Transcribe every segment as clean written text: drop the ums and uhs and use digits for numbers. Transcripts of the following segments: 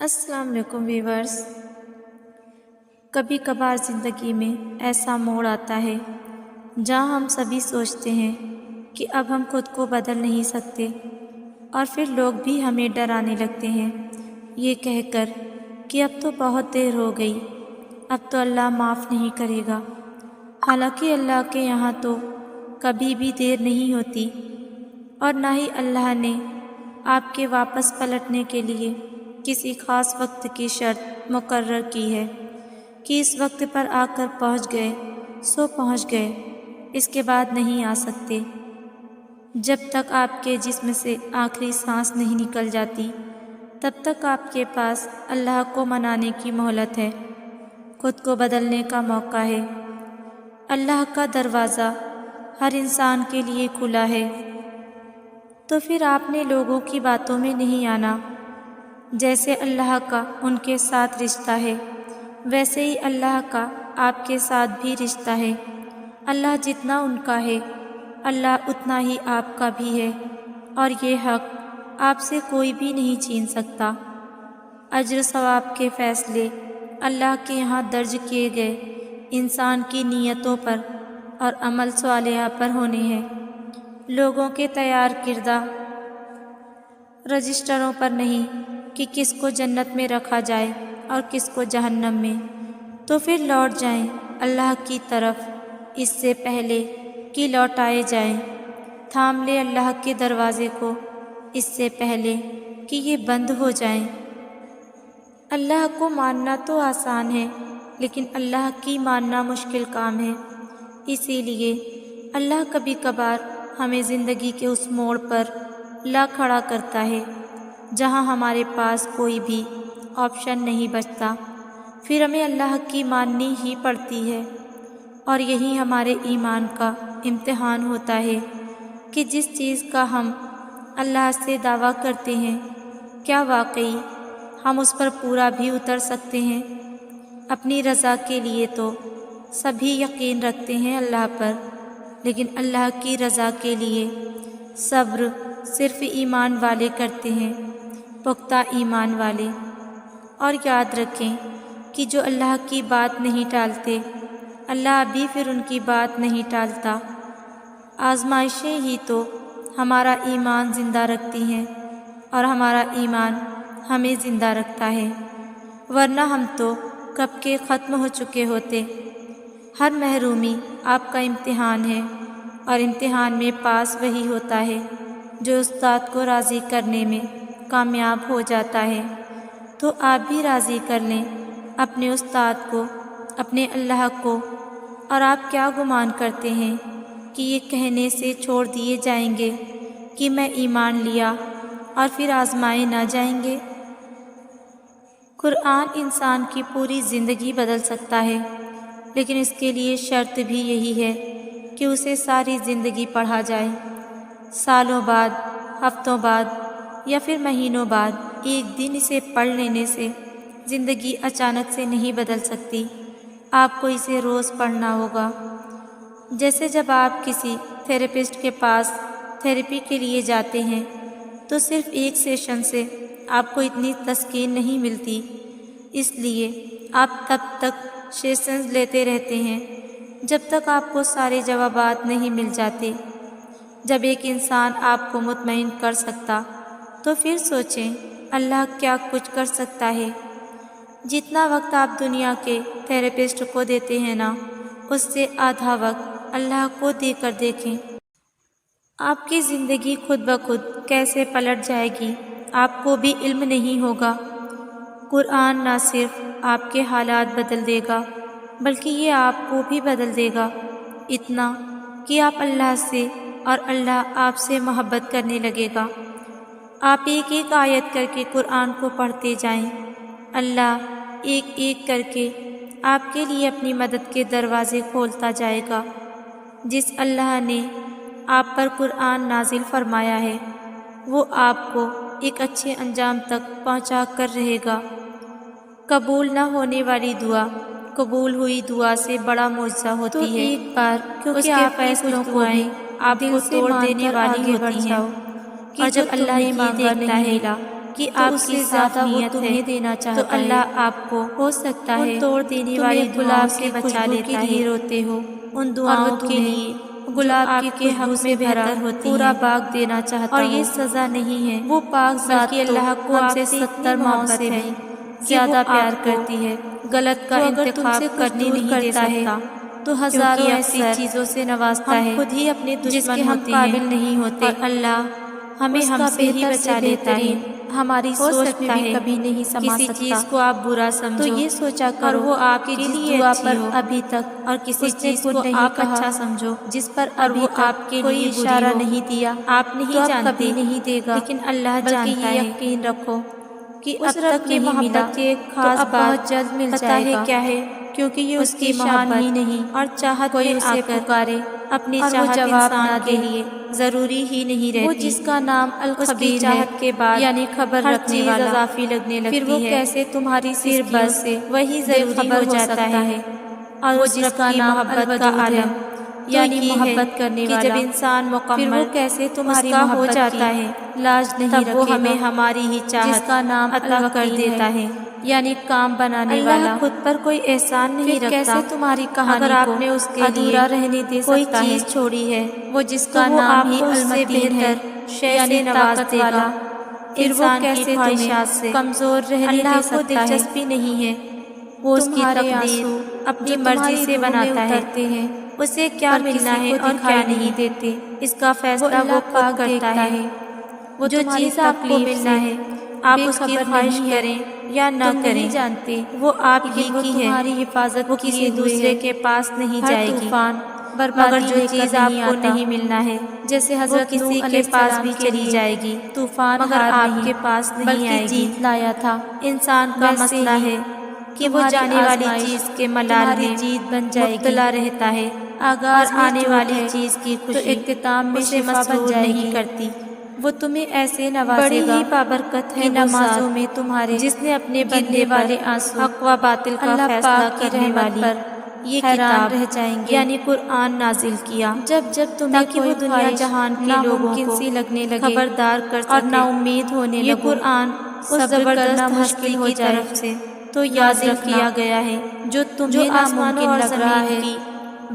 السلام علیکم ویورز۔ کبھی کبھار زندگی میں ایسا موڑ آتا ہے جہاں ہم سبھی سوچتے ہیں کہ اب ہم خود کو بدل نہیں سکتے، اور پھر لوگ بھی ہمیں ڈرانے لگتے ہیں یہ کہہ کر کہ اب تو بہت دیر ہو گئی، اب تو اللہ معاف نہیں کرے گا۔ حالانکہ اللہ کے یہاں تو کبھی بھی دیر نہیں ہوتی، اور نہ ہی اللہ نے آپ کے واپس پلٹنے کے لیے کسی خاص وقت کی شرط مقرر کی ہے کہ اس وقت پر آ کر پہنچ گئے سو پہنچ گئے، اس کے بعد نہیں آ سکتے۔ جب تک آپ کے جسم سے آخری سانس نہیں نکل جاتی تب تک آپ کے پاس اللہ کو منانے کی مہلت ہے، خود کو بدلنے کا موقع ہے۔ اللہ کا دروازہ ہر انسان کے لیے کھلا ہے، تو پھر آپ نے لوگوں کی باتوں میں نہیں آنا۔ جیسے اللہ کا ان کے ساتھ رشتہ ہے، ویسے ہی اللہ کا آپ کے ساتھ بھی رشتہ ہے۔ اللہ جتنا ان کا ہے، اللہ اتنا ہی آپ کا بھی ہے، اور یہ حق آپ سے کوئی بھی نہیں چھین سکتا۔ اجر ثواب کے فیصلے اللہ کے یہاں درج کیے گئے انسان کی نیتوں پر اور عمل صالحہ پر ہونے ہیں، لوگوں کے تیار کردہ رجسٹروں پر نہیں کہ کس کو جنت میں رکھا جائے اور کس کو جہنم میں۔ تو پھر لوٹ جائیں اللہ کی طرف اس سے پہلے کہ لوٹائے جائیں، تھام لے اللہ کے دروازے کو اس سے پہلے کہ یہ بند ہو جائیں۔ اللہ کو ماننا تو آسان ہے، لیکن اللہ کی ماننا مشکل کام ہے۔ اسی لیے اللہ کبھی کبھار ہمیں زندگی کے اس موڑ پر لا کھڑا کرتا ہے جہاں ہمارے پاس کوئی بھی آپشن نہیں بچتا، پھر ہمیں اللہ کی ماننی ہی پڑتی ہے۔ اور یہی ہمارے ایمان کا امتحان ہوتا ہے کہ جس چیز کا ہم اللہ سے دعویٰ کرتے ہیں، کیا واقعی ہم اس پر پورا بھی اتر سکتے ہیں؟ اپنی رضا کے لیے تو سبھی یقین رکھتے ہیں اللہ پر، لیکن اللہ کی رضا کے لیے صبر صرف ایمان والے کرتے ہیں، پختہ ایمان والے۔ اور یاد رکھیں کہ جو اللہ کی بات نہیں ٹالتے، اللہ بھی پھر ان کی بات نہیں ٹالتا۔ آزمائشیں ہی تو ہمارا ایمان زندہ رکھتی ہیں، اور ہمارا ایمان ہمیں زندہ رکھتا ہے، ورنہ ہم تو کب کے ختم ہو چکے ہوتے۔ ہر محرومی آپ کا امتحان ہے، اور امتحان میں پاس وہی ہوتا ہے جو استاد کو راضی کرنے میں کامیاب ہو جاتا ہے۔ تو آپ بھی راضی کر لیں اپنے استاد کو، اپنے اللہ کو۔ اور آپ کیا گمان کرتے ہیں کہ یہ کہنے سے چھوڑ دیے جائیں گے کہ میں ایمان لیا اور پھر آزمائے نہ جائیں گے؟ قرآن انسان کی پوری زندگی بدل سکتا ہے، لیکن اس کے لیے شرط بھی یہی ہے کہ اسے ساری زندگی پڑھا جائے۔ سالوں بعد، ہفتوں بعد یا پھر مہینوں بعد ایک دن اسے پڑھ لینے سے زندگی اچانک سے نہیں بدل سکتی۔ آپ کو اسے روز پڑھنا ہوگا۔ جیسے جب آپ کسی تھیراپسٹ کے پاس تھیراپی کے لیے جاتے ہیں تو صرف ایک سیشن سے آپ کو اتنی تسکین نہیں ملتی، اس لیے آپ تب تک سیشنز لیتے رہتے ہیں جب تک آپ کو سارے جوابات نہیں مل جاتے۔ جب ایک انسان آپ کو مطمئن کر سکتا تو پھر سوچیں اللہ کیا کچھ کر سکتا ہے۔ جتنا وقت آپ دنیا کے تھیراپسٹ کو دیتے ہیں نا، اس سے آدھا وقت اللہ کو دے کر دیکھیں۔ آپ کی زندگی خود بخود کیسے پلٹ جائے گی آپ کو بھی علم نہیں ہوگا۔ قرآن نہ صرف آپ کے حالات بدل دے گا بلکہ یہ آپ کو بھی بدل دے گا، اتنا کہ آپ اللہ سے اور اللہ آپ سے محبت کرنے لگے گا۔ آپ ایک ایک آیت کر کے قرآن کو پڑھتے جائیں، اللہ ایک ایک کر کے آپ کے لیے اپنی مدد کے دروازے کھولتا جائے گا۔ جس اللہ نے آپ پر قرآن نازل فرمایا ہے، وہ آپ کو ایک اچھے انجام تک پہنچا کر رہے گا۔ قبول نہ ہونے والی دعا قبول ہوئی دعا سے بڑا معجزہ ہوتی ہے۔ ایک بار کیونکہ آپ فیصلوں کو بھی آپ کو توڑ دینے والی ہوتی ہیں، اور جب اللہ یہ دیکھتا ہے کہ آپ کی زیادہ وہ تمہیں دینا چاہتا ہے، تو اللہ آپ کو ہو سکتا ہے توڑ دینے والی گلاب کے بچا لیتا ہے، روتے ہو ان دعاؤں کے لیے گلاب کی خوشبو سے بہتر ہوتی ہے، پورا باغ دینا چاہتا اور یہ سزا نہیں ہے، وہ پاک ذات کہ اللہ کو آپ سے 70 محبت ہے، زیادہ پیار کرتی ہے، غلط کا انتخاب کرنے نہیں دے سکتا، تو ہزاروں ایسی چیزوں سے نوازتا ہے خود ہی اپنے دشمن ہم قابل نہیں ہوتے، اور اللہ ہمیں ہم سے ہی بچا لیتا ہے، ہماری سوچ میں بھی کبھی نہیں سما سکتا، کسی چیز کو آپ برا سمجھو تو یہ سوچا کرو اور وہ آپ کے لیے دعا پر ابھی تک، اور کسی چیز کو آپ اچھا سمجھو جس پر ابھی آپ کے کوئی اشارہ نہیں دیا، آپ نہیں جانتے کبھی نہیں دے گا، لیکن اللہ جانتا ہے، یقین رکھو کہ اب تک کی محبت کی ایک خاص بات بہت جلد مل جائے گا، کیا ہے کیونکہ یہ اس کی شان ہی نہیں، اور چاہت کوئی اسے پکارے اپنی چاہت انسان کے لیے ضروری ہی نہیں رہتی، وہ جس کا نام الخبیر ہے کے بعد یعنی خبر رکھنے والا اضافی لگنے لگتی ہے، پھر وہ کیسے تمہاری سرکیوں سے وہی ضروری ہو جاتا ہے، اور وہ جس کا نام محبت کا عالم یعنی محبت کرنے والا، جب انسان مکمل پھر وہ کیسے تمہاری محبت ہو جاتا ہے لاج نہیں رکھے گا، تب وہ ہمیں ہماری ہی چاہت جس کا نام عطا کر دیتا ہے، یعنی کام بنانے والا، اللہ خود پر کوئی احسان نہیں رکھتا، کیسے تمہاری کہانی اگر آپ نے اس کے ادھورا رہنے دے کوئی چیز چھوڑی ہے، وہ جس کا نام ہی المتین ہے یعنی طاقت والا، پھر وہ کیسے تمہیں کمزور رہنے دے سکتا ہے، اللہ کو دلچسپی نہیں ہے، وہ اس کی تقدیر اپنی مرضی سے بناتا ہے، اسے کیا ملنا ہے اور کیا نہیں دیتے، اس کا فیصلہ وہ خود کرتا ہے، وہ جو چیز آپ کو ملنا ہے آپ اس کی خواہش کریں یا نہ کریں جانتے وہ آپ ہی کی ہے، تمہاری حفاظت وہ کسی دوسرے کے پاس نہیں جائے گی، مگر جو چیز آپ کو نہیں ملنا ہے جیسے حضرت کسی کے پاس بھی چلی جائے گی، طوفان مگر آپ کے پاس نہیں آئے گی، جیت لایا تھا، انسان کا مسئلہ ہے کہ وہ جانے والی چیز کے ملال میں جیت بن جائے گی، مبتلا رہتا ہے، اور آنے والی چیز کی خوشی اختتام میں شفا بن جائے گی کرتی، وہ تمہیں ایسے نوازے گا، بڑی ہی بابرکت ہے نمازوں میں تمہارے جس نے اپنے بندے والے آنسو حق و باطل کا فیصلہ کرنے والی یہ کتاب رہ جائیں گے یعنی قرآن نازل کیا، جب جب تمہیں کوئی دنیا جہان کے لوگوں کو لگنے لگے خبردار کر سکے اور نا امید ہونے لگے، یہ قرآن اس زبردست ہستی کی طرف سے تو نازل کیا گیا ہے جو تمہیں ناممکن لگ رہا ہے،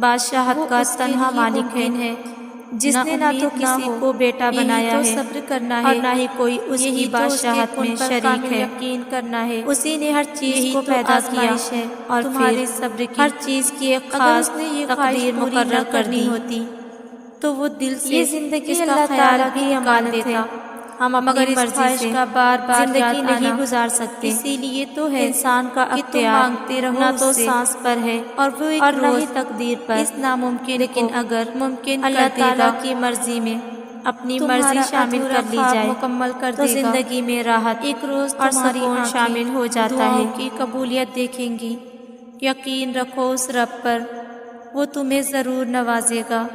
بادشاہت کا تنہا مالک ہے، جس نے نہ تو کسی کو بیٹا بنایا ہے اور نہ ہی کوئی اس کی بادشاہت میں شریک ہے، یقین کرنا ہے اسی نے ہر چیز کو پیدا کیا اور پھر ہر چیز کی ایک خاص تقدیر مقرر کرنی ہوتی تو وہ دل سے زندگی اللہ تعالیٰ کی امانت دیتا، ہم اپنی مرضی سے بار بار زندگی نہیں گزار سکتے، اسی لیے تو ہے انسان کا اختیار نہ تو سانس پر ہے اور وہ ایک روز تقدیر پر اس ناممکن، لیکن اگر ممکن اللہ تعالیٰ کی مرضی میں اپنی مرضی شامل کر لی جائے مکمل کر تو زندگی میں راحت ایک روز اور سکون شامل ہو جاتا ہے، کی قبولیت دیکھیں گی، یقین رکھو اس رب پر، وہ تمہیں ضرور نوازے گا۔